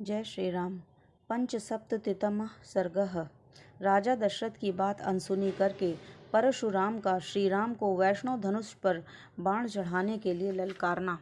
जय श्री राम। पंचसप्ततितमः सर्गः। राजा दशरथ की बात अनसुनी करके परशुराम का श्री राम को वैष्णव धनुष पर बाण चढ़ाने के लिए ललकारना।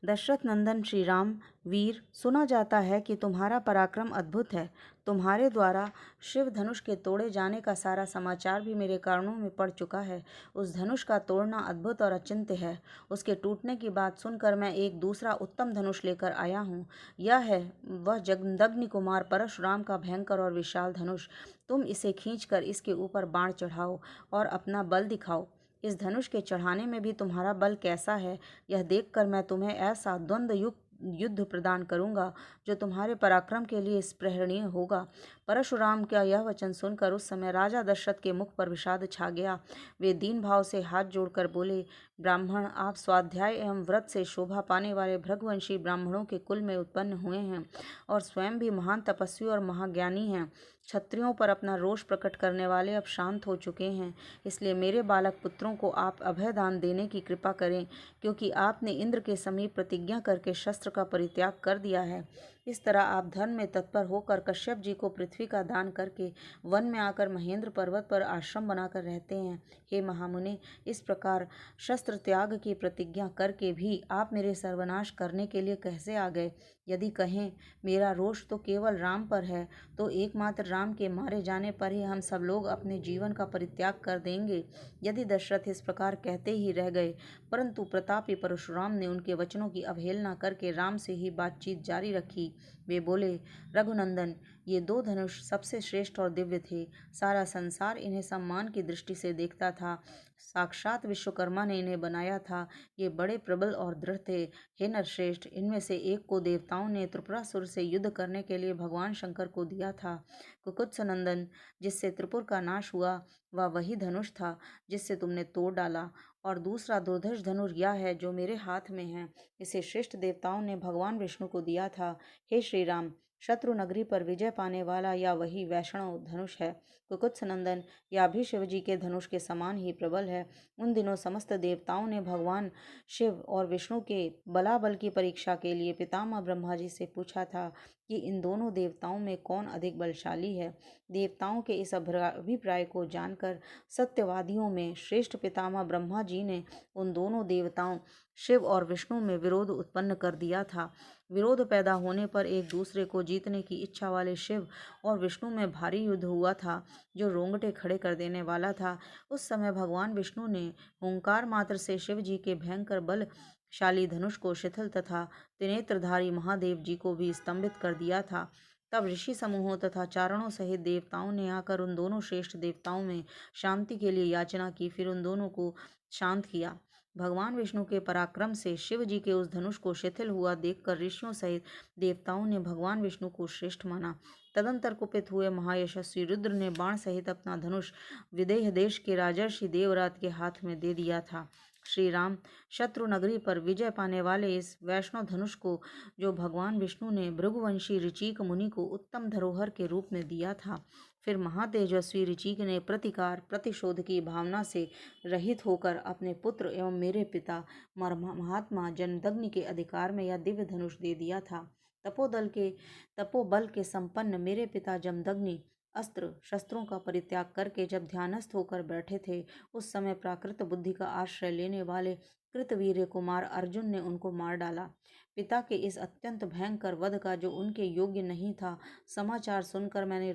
दशरथ नंदन श्री राम, वीर, सुना जाता है कि तुम्हारा पराक्रम अद्भुत है। तुम्हारे द्वारा शिव धनुष के तोड़े जाने का सारा समाचार भी मेरे कानों में पड़ चुका है। उस धनुष का तोड़ना अद्भुत और अचिंत्य है। उसके टूटने की बात सुनकर मैं एक दूसरा उत्तम धनुष लेकर आया हूँ। यह है वह जमदग्नि कुमार परशुराम का भयंकर और विशाल धनुष। तुम इसे खींचकर इसके ऊपर बाण चढ़ाओ और अपना बल दिखाओ। इस धनुष के चढ़ाने में भी तुम्हारा बल कैसा है, यह देखकर मैं तुम्हें ऐसा द्वंद्व युक्त युद्ध प्रदान करूंगा जो तुम्हारे पराक्रम के लिए स्पृहणीय होगा। परशुराम का यह वचन सुनकर उस समय राजा दशरथ के मुख पर विषाद छा गया। वे दीन भाव से हाथ जोड़कर बोले, ब्राह्मण, आप स्वाध्याय एवं व्रत से शोभा पाने वाले भृगवंशी ब्राह्मणों के कुल में उत्पन्न हुए हैं और स्वयं भी महान तपस्वी और महाज्ञानी हैं। क्षत्रियों पर अपना रोष प्रकट करने वाले अब शांत हो चुके हैं। इसलिए मेरे बालक पुत्रों को आप अभय दान देने की कृपा करें, क्योंकि आपने इंद्र के समीप प्रतिज्ञा करके शस्त्र का परित्याग कर दिया है। इस तरह आप धर्म में तत्पर होकर कश्यप जी को पृथ्वी का दान करके वन में आकर महेंद्र पर्वत पर आश्रम बनाकर रहते हैं। हे महामुनि, इस प्रकार शस्त्र त्याग की प्रतिज्ञा करके भी आप मेरे सर्वनाश करने के लिए कैसे आ गए? यदि कहें मेरा रोष तो केवल राम पर है, तो एकमात्र राम के मारे जाने पर ही हम सब लोग अपने जीवन का परित्याग कर देंगे। यदि दशरथ इस प्रकार कहते ही रह गए, परंतु प्रतापी परशुराम ने उनके वचनों की अवहेलना करके राम से ही बातचीत जारी रखी। वे बोले, रघुनंदन, ये दो धनुष सबसे श्रेष्ठ और दिव्य थे। सारा संसार इन्हें सम्मान की दृष्टि से देखता था। साक्षात विश्वकर्मा ने इन्हें बनाया था। ये बड़े प्रबल और दृढ़ थे। हे नरश्रेष्ठ, इनमें से एक को देवताओं ने त्रिपुरासुर से युद्ध करने के लिए भगवान शंकर को दिया था। कुकुत्स नंदन, जिससे त्रिपुर का नाश हुआ, वह वही धनुष था जिससे तुमने तोड़ डाला। और दूसरा दुर्धर्ष धनुष यह है जो मेरे हाथ में है। इसे श्रेष्ठ देवताओं ने भगवान विष्णु को दिया था। हे श्री राम, शत्रु नगरी पर विजय पाने वाला या वही वैष्णव धनुष है। कुकुत्स नंदन, यह भी शिव जी के धनुष के समान ही प्रबल है। उन दिनों समस्त देवताओं ने भगवान शिव और विष्णु के बलाबल की परीक्षा के लिए पितामह ब्रह्मा जी से पूछा था कि इन दोनों देवताओं में कौन अधिक बलशाली है। देवताओं के इस अभिप्राय को जानकर सत्यवादियों में श्रेष्ठ पितामह ब्रह्मा जी ने उन दोनों देवताओं शिव और विष्णु में विरोध उत्पन्न कर दिया था। विरोध पैदा होने पर एक दूसरे को जीतने की इच्छा वाले शिव और विष्णु में भारी युद्ध हुआ था, जो रोंगटे खड़े कर देने वाला था। उस समय भगवान विष्णु ने ओंकार मात्र से शिव जी के भयंकर बलशाली धनुष को शिथिल तथा त्रिनेत्रधारी महादेव जी को भी स्तंभित कर दिया था। तब ऋषि समूहों तथा चारणों सहित देवताओं ने आकर उन दोनों श्रेष्ठ देवताओं में शांति के लिए याचना की, फिर उन दोनों को शांत किया। भगवान विष्णु के पराक्रम से शिव जी के उस धनुष को शिथिल हुआ देखकर ऋषियों सहित देवताओं ने भगवान विष्णु को श्रेष्ठ माना। तदंतर कुपित हुए महायशस्वी रुद्र ने बाण सहित अपना धनुष विदेह देश के राजर्षि देवरात के हाथ में दे दिया था। श्री राम, शत्रु नगरी पर विजय पाने वाले इस वैष्णव धनुष को जो भगवान विष्णु ने भृगुवंशी ऋचिक मुनि को उत्तम धरोहर के रूप में दिया था, फिर महातेजस्वी ऋचिक ने प्रतिकार प्रतिशोध की भावना से रहित होकर अपने पुत्र एवं मेरे पिता महात्मा जमदग्नि के अधिकार में यह दिव्य धनुष दे दिया था। तपोबल के संपन्न मेरे पिता जमदग्नि अस्त्र शस्त्रों का परित्याग करके जब ध्यानस्थ होकर बैठे थे, उस समय प्राकृत बुद्धि का आश्रय लेने वाले कृतवीर्य कुमार अर्जुन ने उनको मार डाला। पिता के इस अत्यंत भयंकर वध का जो उनके योग्य नहीं था, समाचार सुनकर मैंने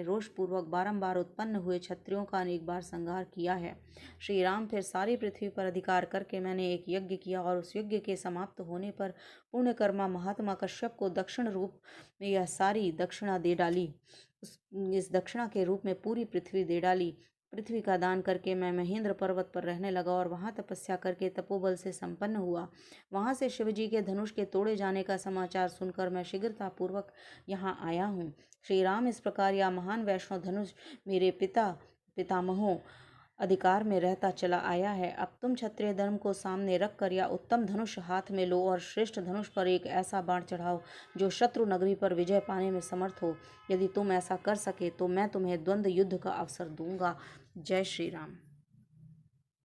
रोषपूर्वक बारंबार उत्पन्न हुए क्षत्रियों का अनेक बार संहार किया है। श्री राम, फिर सारी पृथ्वी पर अधिकार करके मैंने एक यज्ञ किया और उस यज्ञ के समाप्त होने पर पुण्यकर्मा महात्मा कश्यप को दक्षिण रूप में यह सारी दक्षिणा दे डाली। इस दक्षिणा के रूप में पूरी पृथ्वी दे डाली। पृथ्वी का दान करके मैं महेंद्र पर्वत पर रहने लगा और वहां तपस्या करके तपोबल से संपन्न हुआ। वहां से शिवजी के धनुष के तोड़े जाने का समाचार सुनकर मैं शीघ्रतापूर्वक यहाँ आया हूँ। श्री राम, इस प्रकार यह महान वैष्णव धनुष मेरे पितामहों अधिकार में रहता चला आया है। अब तुम क्षत्रिय धर्म को सामने रखकर या उत्तम धनुष हाथ में लो और श्रेष्ठ धनुष पर एक ऐसा बाण चढ़ाओ जो शत्रु नगरी पर विजय पाने में समर्थ हो। यदि तुम ऐसा कर सके तो मैं तुम्हें द्वंद्व युद्ध का अवसर दूंगा। जय श्री राम।